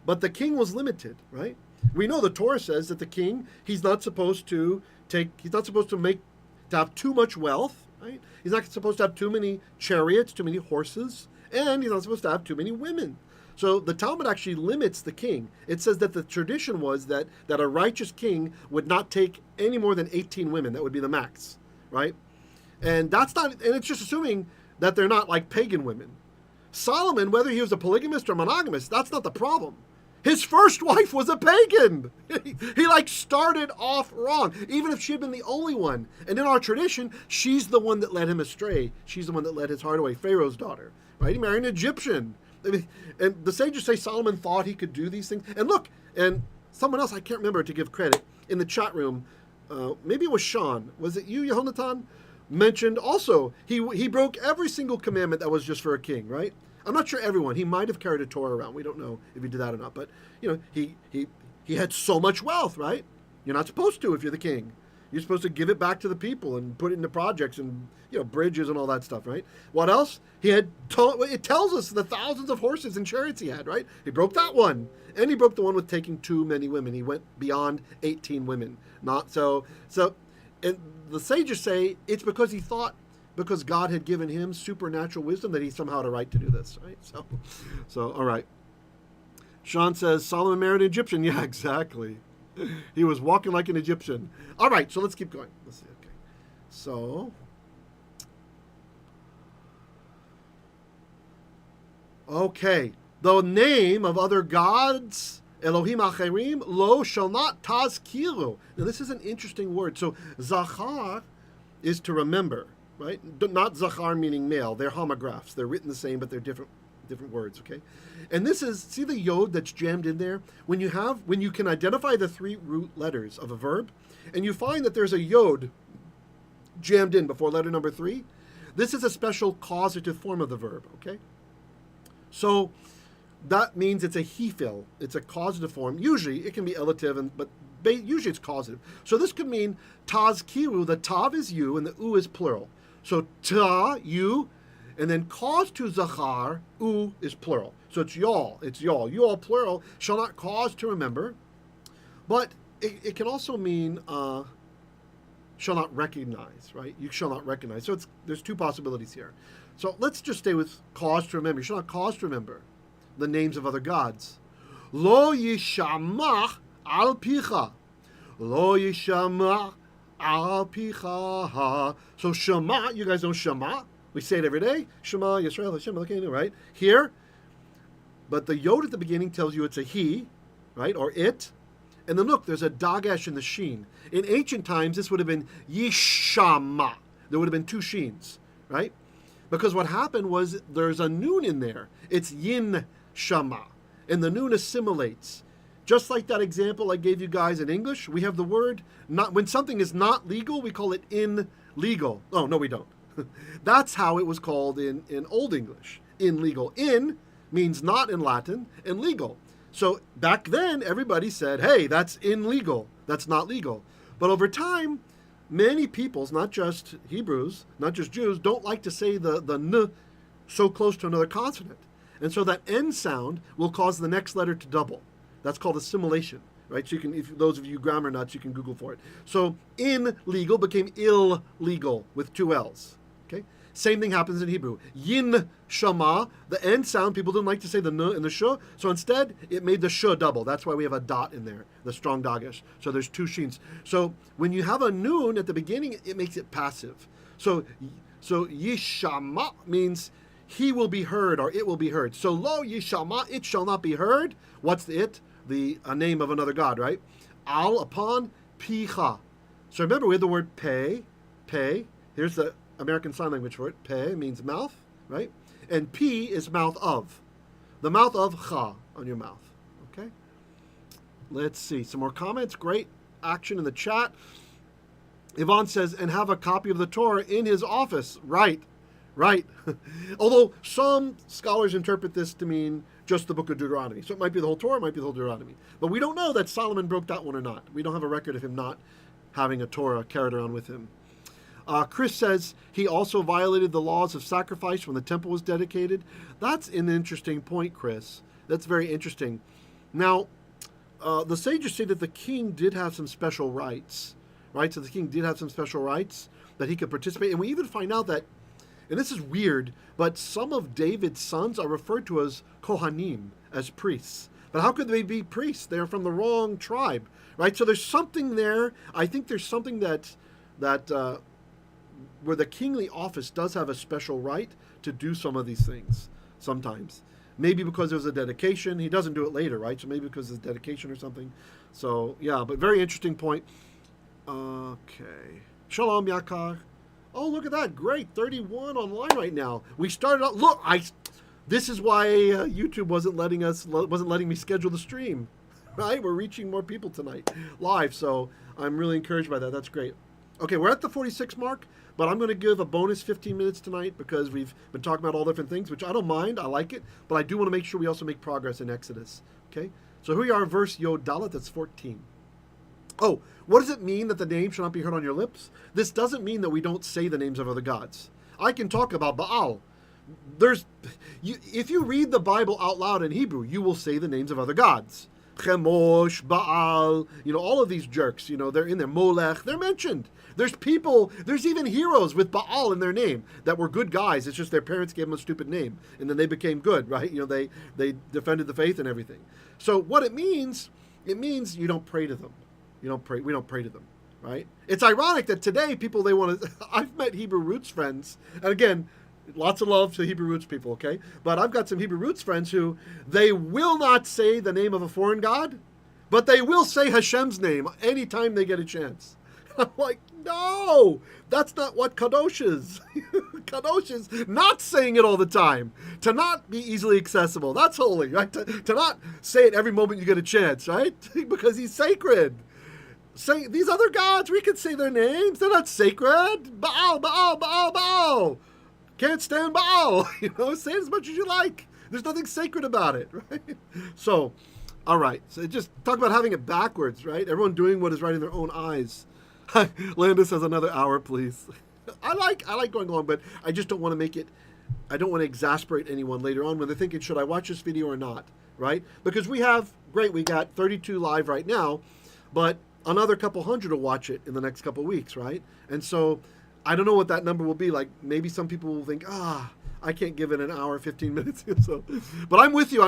But the king was limited, right? We know the Torah says that the king, he's not supposed to have too much wealth, right? He's not supposed to have too many chariots, too many horses, and he's not supposed to have too many women. So the Talmud actually limits the king. It says that the tradition was that a righteous king would not take any more than 18 women. That would be the max, right? And it's just assuming that they're not like pagan women. Solomon, whether he was a polygamist or monogamous, that's not the problem. His first wife was a pagan. He like started off wrong, even if she had been the only one. And in our tradition, she's the one that led him astray. She's the one that led his heart away, Pharaoh's daughter, right? He married an Egyptian. And the sages say Solomon thought he could do these things. And look, and someone else, I can't remember to give credit, in the chat room, maybe it was Sean. Was it you, Yehonatan? Mentioned also, he broke every single commandment that was just for a king, right? I'm not sure everyone. He might have carried a Torah around. We don't know if he did that or not. But, you know, he had so much wealth, right? You're not supposed to if you're the king. You're supposed to give it back to the people and put it into projects and, you know, bridges and all that stuff, right? What else? It tells us the thousands of horses and chariots he had, right? He broke that one. And he broke the one with taking too many women. He went beyond 18 women. And the sages say it's because he thought, because God had given him supernatural wisdom, that he somehow had a right to do this, right? So all right. Sean says, Solomon married an Egyptian. Yeah, exactly. He was walking like an Egyptian. All right, so let's keep going. Let's see. Okay. So, okay. The name of other gods, Elohim Acherim, lo shall not tazkiru. Now, this is an interesting word. So, zachar is to remember, right? Not zachar meaning male. They're homographs. They're written the same, but they're different words, okay? And this is, see the yod that's jammed in there? When you can identify the three root letters of a verb, and you find that there's a yod jammed in before letter number 3, this is a special causative form of the verb, okay? So that means it's a hefil. It's a causative form. Usually it can be elative, but usually it's causative. So this could mean tazkiru. The tav is you, and the u is plural. So ta, you, and then cause to zachar, u is plural. So it's y'all. Y'all, plural, shall not cause to remember. But it can also mean shall not recognize, right? You shall not recognize. So there's two possibilities here. So let's just stay with cause to remember. You shall not cause to remember the names of other gods. Lo yishamach al picha. Lo yishamach al picha. So shema, you guys know shema. We say it every day. Shema Yisrael Hashem Elokeinu, right? Here, but the yod at the beginning tells you it's a he, right? Or it. And then look, there's a dagesh in the sheen. In ancient times, this would have been yishama. There would have been two sheens, right? Because what happened was there's a noon in there. It's yin shama. And the noon assimilates. Just like that example I gave you guys in English, we have the word, not when something is not legal, we call it illegal. Oh, no, we don't. That's how it was called in Old English, illegal. In means not in Latin, and legal. So back then, everybody said, hey, that's illegal. That's not legal. But over time, many peoples, not just Hebrews, not just Jews, don't like to say the n so close to another consonant. And so that n sound will cause the next letter to double. That's called assimilation, right? So you can, if those of you grammar nuts, you can Google for it. So illegal became illegal with two L's. Okay? Same thing happens in Hebrew. Yin shama, the N sound, people didn't like to say the N and the sh, so instead it made the sh double. That's why we have a dot in there, the strong dagesh. So there's two sheens. So when you have a noon at the beginning, it makes it passive. So yishama means he will be heard or it will be heard. So lo yishama, it shall not be heard. What's the it? A name of another god, right? Al upon picha. So remember, we have the word pay. Here's the American Sign Language for it. Peh means mouth, right? And P is mouth of. The mouth of cha on your mouth, okay? Let's see. Some more comments. Great action in the chat. Yvonne says, and have a copy of the Torah in his office. Right. Although some scholars interpret this to mean just the book of Deuteronomy. So it might be the whole Torah, it might be the whole Deuteronomy. But we don't know that Solomon broke that one or not. We don't have a record of him not having a Torah carried around with him. Chris says he also violated the laws of sacrifice when the temple was dedicated. That's an interesting point, Chris. That's very interesting. Now, the sages say that the king did have some special rights, right? So the king did have some special rights that he could participate. And we even find out that, and this is weird, but some of David's sons are referred to as Kohanim, as priests. But how could they be priests? They're from the wrong tribe, right? So there's something there. I think there's something that where the kingly office does have a special right to do some of these things sometimes. Maybe because there's a dedication. He doesn't do it later, right? So maybe because there's dedication or something. So, yeah, but very interesting point. Okay. Shalom, Yakar. Oh, look at that. Great. 31 online right now. We started out. Look, this is why YouTube wasn't letting me schedule the stream, right? We're reaching more people tonight live. So I'm really encouraged by that. That's great. Okay, we're at the 46 mark, but I'm going to give a bonus 15 minutes tonight because we've been talking about all different things, which I don't mind. I like it, but I do want to make sure we also make progress in Exodus. Okay, so here we are, verse Yod Dalet, that's 14. Oh, what does it mean that the name shall not be heard on your lips? This doesn't mean that we don't say the names of other gods. I can talk about Baal. If you read the Bible out loud in Hebrew, you will say the names of other gods. Chemosh, Baal, all of these jerks, they're in there. Molech, they're mentioned. There's people, there's even heroes with Baal in their name that were good guys. It's just their parents gave them a stupid name, and then they became good, right? They defended the faith and everything. So what it means you don't pray to them. We don't pray to them, right? It's ironic that today people, I've met Hebrew roots friends, and again, lots of love to Hebrew roots people, okay? But I've got some Hebrew roots friends who, they will not say the name of a foreign god, but they will say Hashem's name anytime they get a chance. I'm like, no, that's not what Kadosh is. Kadosh is not saying it all the time. To not be easily accessible. That's holy, right? To not say it every moment you get a chance, right? Because he's sacred. Say these other gods, we can say their names. They're not sacred. Baal, Baal, Baal, Baal. Can't stand Baal. Say it as much as you like. There's nothing sacred about it, right? So, all right. So just talk about having it backwards, right? Everyone doing what is right in their own eyes. Landis says another hour, please. I like going along, but I just don't want to make it. I don't want to exasperate anyone later on when they're thinking, should I watch this video or not, right? Because we got 32 live right now, but another couple hundred will watch it in the next couple weeks, right? And so I don't know what that number will be. Like maybe some people will think, I can't give it an hour, 15 minutes. So, but I'm with you.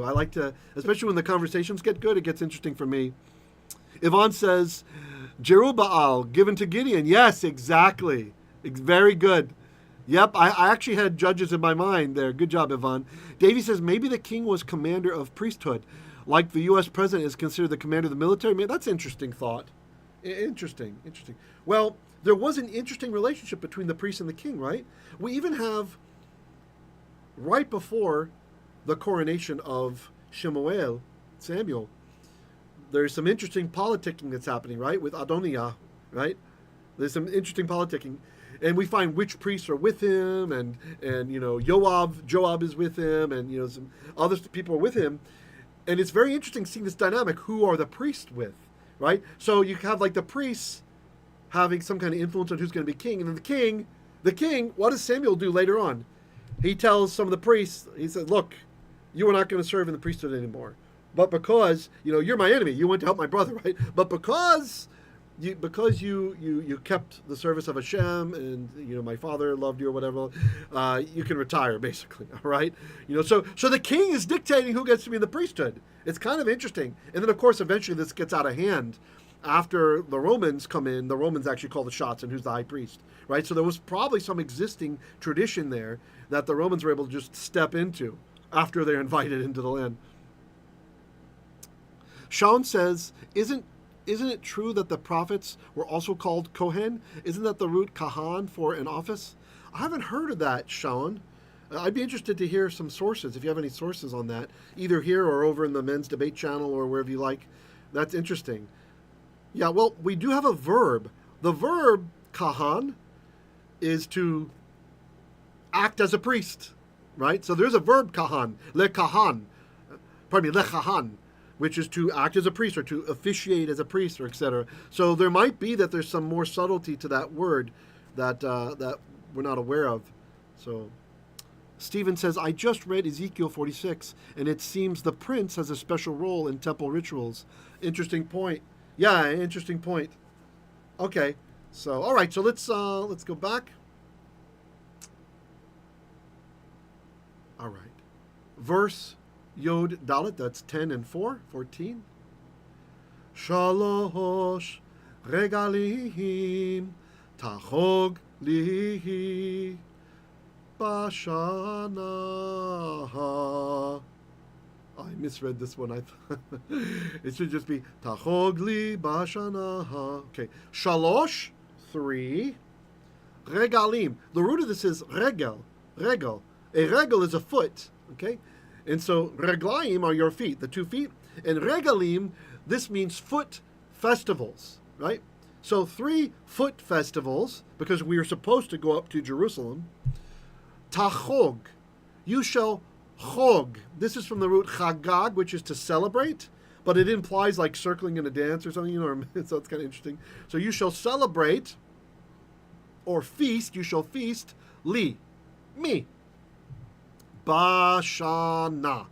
I like to, especially when the conversations get good, it gets interesting for me. Yvonne says, Jerubbaal, given to Gideon. Yes, exactly. Very good. Yep, I actually had judges in my mind there. Good job, Yvonne. Davey says, maybe the king was commander of priesthood, like the U.S. president is considered the commander of the military. Man, that's an interesting thought. Interesting. Well, there was an interesting relationship between the priest and the king, right? We even have, right before the coronation of Samuel, there's some interesting politicking that's happening, right, with Adoniah, right? There's some interesting politicking. And we find which priests are with him, and Joab is with him, and, some other people are with him. And it's very interesting seeing this dynamic. Who are the priests with, right? So you have, like, the priests having some kind of influence on who's going to be king. And then the king, what does Samuel do later on? He tells some of the priests, he says, look, you are not going to serve in the priesthood anymore. But because, you're my enemy, you went to help my brother, right? But because you kept the service of Hashem, and, my father loved you or whatever, you can retire, basically, all right? So the king is dictating who gets to be in the priesthood. It's kind of interesting. And then, of course, eventually this gets out of hand. After the Romans come in, the Romans actually call the shots on who's the high priest, right? So there was probably some existing tradition there that the Romans were able to just step into after they're invited into the land. Sean says, isn't it true that the prophets were also called Kohen? Isn't that the root Kahan for an office? I haven't heard of that, Sean. I'd be interested to hear some sources, if you have any sources on that, either here or over in the men's debate channel or wherever you like. That's interesting. Yeah, well, we do have a verb. The verb kahan is to act as a priest, right? So there's a verb kahan, lekahan, lechahan, which is to act as a priest or to officiate as a priest, or etc. So there might be that there's some more subtlety to that word that that we're not aware of. So Stephen says, I just read Ezekiel 46, and it seems the prince has a special role in temple rituals. Interesting point. Yeah, interesting point. Okay, so all right, so let's go back. All right, verse Yod Dalet, that's 10 and 4, 14. Shalosh regalim tachog lihi bashana. I misread this one. I thought it should just be tachog li bashana. Okay, shalosh, 3. Regalim. The root of this is regel. Regel. A regel is a foot. Okay, and so reglaim are your feet, the 2 feet, and regalim, this means foot festivals, right? So 3 foot festivals, because we are supposed to go up to Jerusalem. Tachog, you shall chog. This is from the root chagag, which is to celebrate, but it implies like circling in a dance or something, so it's kind of interesting. So you shall celebrate, or feast, you shall feast, li, me. Bashana.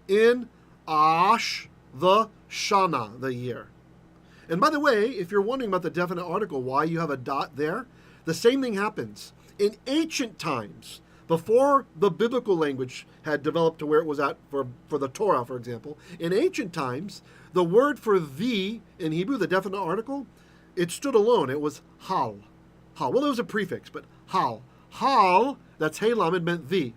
In Ash, the Shana, the year. And by the way, if you're wondering about the definite article, why you have a dot there, the same thing happens. In ancient times, before the biblical language had developed to where it was at for the Torah, for example, in ancient times, the word for the in Hebrew, the definite article, it stood alone. It was hal. Hal. Well, it was a prefix, but hal. Hal, that's hey lamed, meant the.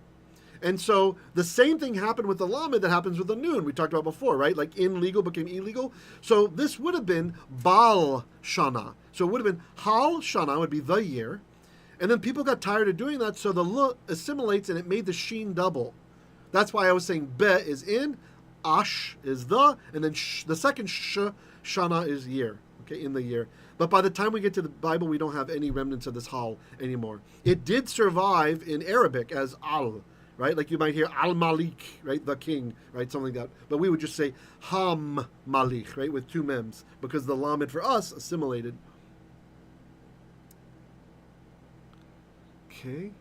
And so the same thing happened with the lamed that happens with the noon we talked about before, right? Like in legal became illegal. So this would have been Bal Shana. So it would have been Hal Shana would be the year. And then people got tired of doing that, so the l assimilates and it made the sheen double. That's why I was saying be is in, ash is the, and then the second shana is year, okay, in the year. But by the time we get to the Bible, we don't have any remnants of this hal anymore. It did survive in Arabic as al, right? Like you might hear al-Malik, right? The king, right? Something like that. But we would just say ham-Malik, right? With 2 mems, because the lamed for us assimilated. Okay.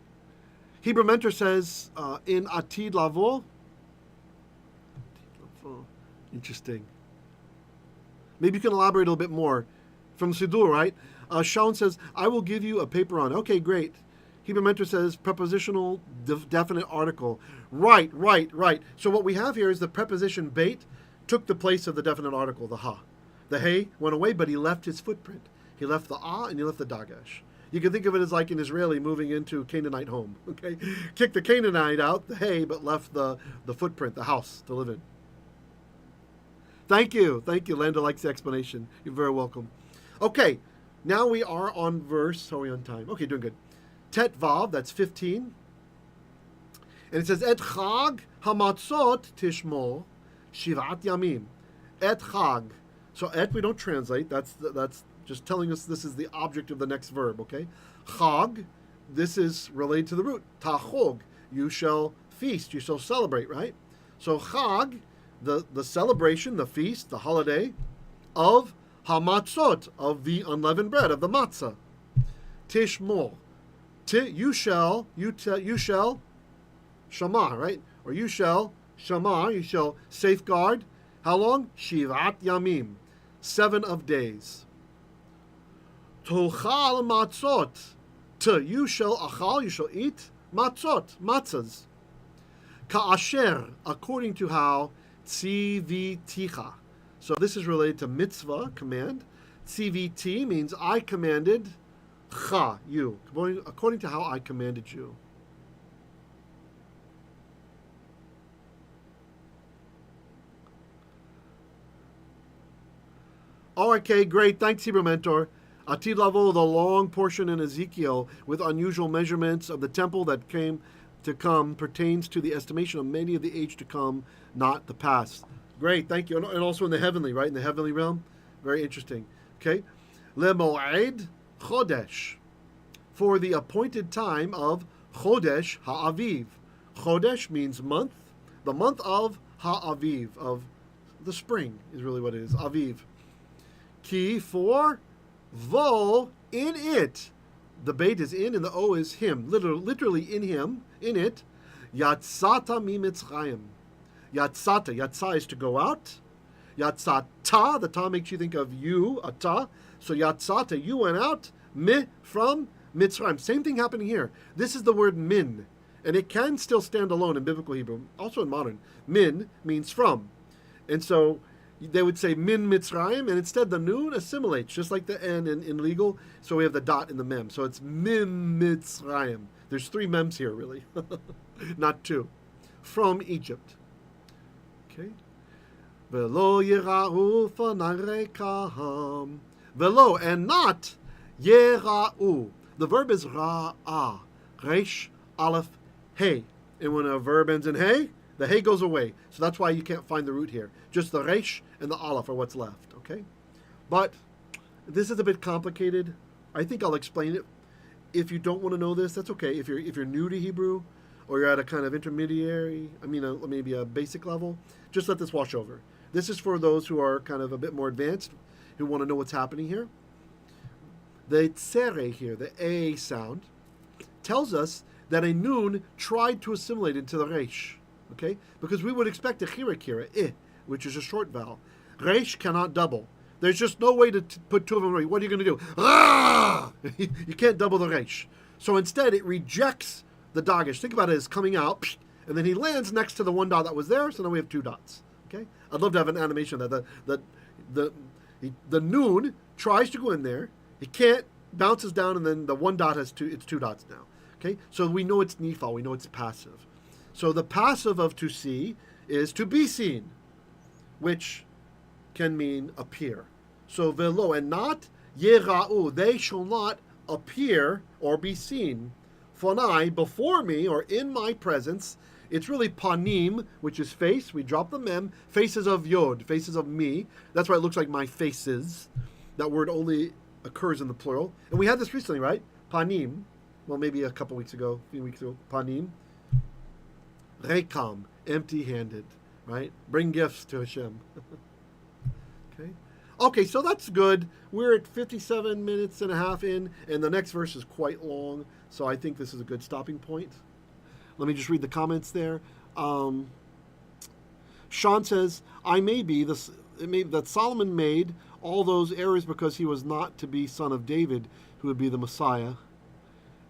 Hebrew Mentor says in Atid Lavo. Interesting. Maybe you can elaborate a little bit more. From Sidur, right? Shaun says, I will give you a paper on. Okay, great. Hebrew Mentor says prepositional definite article. Right. So what we have here is the preposition bait took the place of the definite article, the ha. The hey went away, but he left his footprint. He left the ah and he left the dagash. You can think of it as like an Israeli moving into Canaanite home. Okay, kicked the Canaanite out, the hay, but left the footprint, the house to live in. Thank you. Landa likes the explanation. You're very welcome. Okay, now we are on verse. Are we on time? Okay, doing good. Tet Vav, that's 15. And it says, Et Chag Hamatzot Tishmo Shivat Yamim. Et Chag. So et we don't translate. That's just telling us this is the object of the next verb, okay? Chag, this is related to the root. Tachog, you shall feast, you shall celebrate, right? So Chag, the celebration, the feast, the holiday of Hamatzot, of the unleavened bread, of the matzah. Tishmo, you shall shama, right? Or you shall shama, you shall safeguard. How long? Shivat yamim, 7 of days. Tochal matzot, you shall achal, you shall eat matzot, matzahs. Ka'asher, according to how tziviticha. So this is related to mitzvah, command. Tziviti means I commanded cha, you, according to how I commanded you. Okay, great. Thanks, Hebrew Mentor. Atid Lavo, the long portion in Ezekiel with unusual measurements of the temple that came to come pertains to the estimation of many of the age to come, not the past. Great, thank you. And also in the heavenly, right? In the heavenly realm. Very interesting. Okay. Lemoed chodesh. For the appointed time of chodesh ha'aviv. Chodesh means month. The month of ha'aviv, of the spring is really what it is. Aviv. Ki for vo in it. The beit is in and the o is him. Literally in him, in it. Yatsata mi mitzrayim. Yatsata. Yatsa is to go out. Yatsata. The ta makes you think of you, ata. So yatsata, you went out. Mi, from mitzrayim. Same thing happening here. This is the word min. And it can still stand alone in biblical Hebrew. Also in modern. Min means from. And so they would say min mitzrayim, and instead the nun assimilates, just like the n in legal. So we have the dot in the mem. So it's min mitzrayim. There's 3 mems here, really. Not 2. From Egypt. Okay. Velo yera'u fanei rekam. Velo, and not yera'u. The verb is ra'ah. Resh, aleph, hey. And when a verb ends in hey, the hey goes away. So that's why you can't find the root here. Just the resh and the aleph are what's left. Okay. But this is a bit complicated. I think I'll explain it. If you don't want to know this, that's okay. If you're new to Hebrew, or you're at a kind of intermediary, maybe a basic level, just let this wash over. This is for those who are kind of a bit more advanced, who want to know what's happening here. The tsere here, the a sound, tells us that a nun tried to assimilate into the resh. Okay, because we would expect a kira, which is a short vowel. Resh cannot double. There's just no way to put 2 of them. What are you going to do? Ah! You can't double the resh. So instead, it rejects the dagesh. Think about it as coming out, and then he lands next to the 1 dot that was there. So now we have 2 dots. Okay, I'd love to have an animation of that. The noon tries to go in there. He can't. Bounces down, and then the 1 dot has 2. It's 2 dots now. Okay, so we know it's nifal. We know it's passive. So the passive of to see is to be seen, which can mean appear. So velo, and not yera'u, they shall not appear or be seen. Fonai, before me or in my presence. It's really panim, which is face. We drop the mem. Faces of yod, faces of me. That's why it looks like my faces. That word only occurs in the plural. And we had this recently, right? Panim. Well, maybe a few weeks ago. Panim. Rekam, empty-handed, right? Bring gifts to Hashem. Okay, so that's good. We're at 57 minutes and a half in, and the next verse is quite long, so I think this is a good stopping point. Let me just read the comments there. Sean says, it may be that Solomon made all those errors because he was not to be son of David, who would be the Messiah.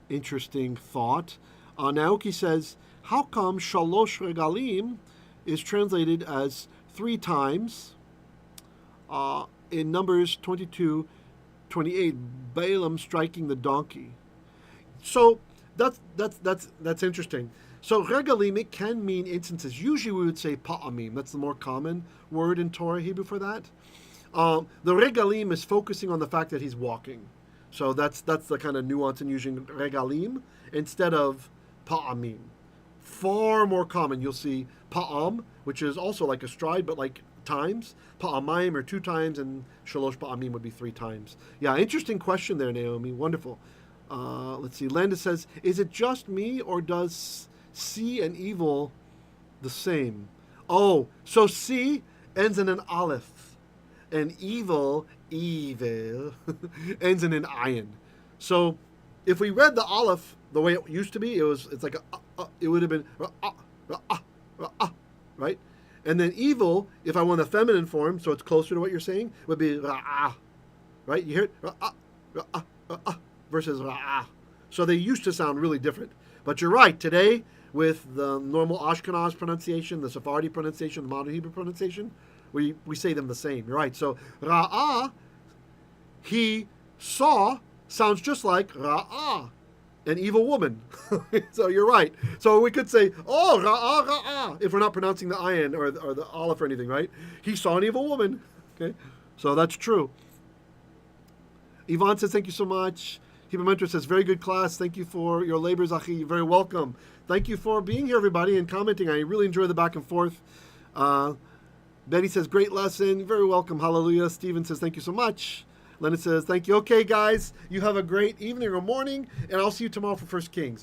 Interesting thought. Naoki says, how come shalosh regalim is translated as 3 times in Numbers 22:28, Balaam striking the donkey? So that's interesting. So regalim, it can mean instances. Usually we would say pa'amim. That's the more common word in Torah Hebrew for that. The regalim is focusing on the fact that he's walking. So that's the kind of nuance in using regalim instead of pa'amim. Far more common, you'll see pa'am, which is also like a stride, but like times. Pa'amayim are 2 times, and shalosh pa'amim would be 3 times. Yeah, interesting question there, Naomi. Wonderful. Let's see. Landis says, is it just me, or does C and evil the same? Oh, so C ends in an aleph, and evil ends in an ayin. So if we read the aleph the way it used to be, it's like it would have been right? And then evil, if I want a feminine form, so it's closer to what you're saying, would be ra'ah, right? You hear it? Versus ra'ah. So they used to sound really different. But you're right, today, with the normal Ashkenaz pronunciation, the Sephardi pronunciation, the modern Hebrew pronunciation, we say them the same. You're right. So ra'ah, he saw, sounds just like ra'ah, an evil woman. So you're right. So we could say, oh, ra'ah, ra'ah, if we're not pronouncing the ayin or the aleph or anything, right? He saw an evil woman. Okay, so that's true. Yvonne says, thank you so much. Hebrew Mentor says, very good class. Thank you for your labors, Achi. You're very welcome. Thank you for being here, everybody, and commenting. I really enjoy the back and forth. Betty says, great lesson. You're very welcome. Hallelujah. Stephen says, thank you so much. Leonard says, thank you. Okay, guys, you have a great evening or morning, and I'll see you tomorrow for First Kings.